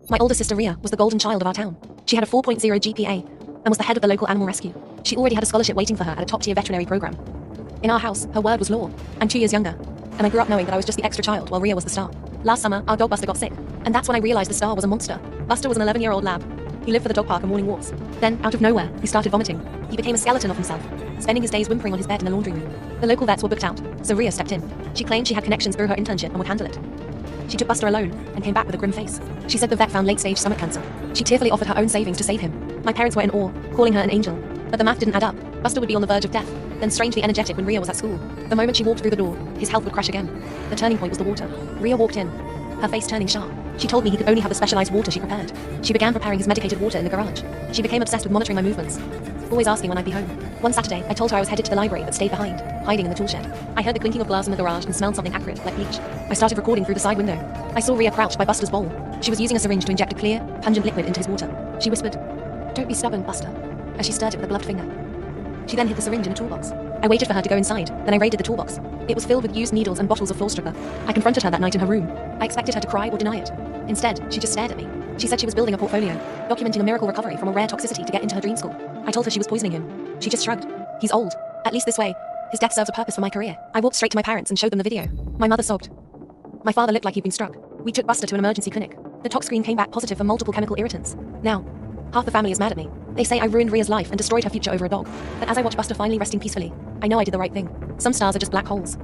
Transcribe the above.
My older sister Rhea was the golden child of our town. She had a 4.0 GPA and was the head of the local animal rescue. She already had a scholarship waiting for her at a top-tier veterinary program. In our house, her word was law. I'm 2 years younger, and I grew up knowing that I was just the extra child while Rhea was the star. Last summer, our dog Buster got sick, and that's when I realized the star was a monster. Buster was an 11-year-old lab. He lived for the dog park and morning walks. Then, out of nowhere, he started vomiting. He became a skeleton of himself, spending his days whimpering on his bed in the laundry room. The local vets were booked out, so Rhea stepped in. She claimed she had connections through her internship and would handle it. She took Buster alone and came back with a grim face. She said the vet found late-stage stomach cancer. She tearfully offered her own savings to save him. My parents were in awe, calling her an angel. But the math didn't add up. Buster would be on the verge of death, then strangely energetic when Rhea was at school. The moment she walked through the door, his health would crash again. The turning point was the water. Rhea walked in, her face turning sharp. She told me he could only have the specialized water she prepared. She began preparing his medicated water in the garage. She became obsessed with monitoring my movements, always asking when I'd be home. One Saturday, I told her I was headed to the library but stayed behind, hiding in the tool shed. I heard the clinking of glass in the garage and smelled something acrid, like bleach. I started recording through the side window. I saw Rhea crouched by Buster's bowl. She was using a syringe to inject a clear, pungent liquid into his water. She whispered, "Don't be stubborn, Buster," as she stirred it with a gloved finger. She then hid the syringe in a toolbox. I waited for her to go inside, then I raided the toolbox. It was filled with used needles and bottles of floor stripper. I confronted her that night in her room. I expected her to cry or deny it. Instead, she just stared at me. She said she was building a portfolio, documenting a miracle recovery from a rare toxicity to get into her dream school. I told her she was poisoning him. She just shrugged. He's old. At least this way, his death serves a purpose for my career. I walked straight to my parents and showed them the video. My mother sobbed. My father looked like he'd been struck. We took Buster to an emergency clinic. The tox screen came back positive for multiple chemical irritants. Now, half the family is mad at me. They say I ruined Rhea's life and destroyed her future over a dog. But as I watch Buster finally resting peacefully, I know I did the right thing. Some stars are just black holes.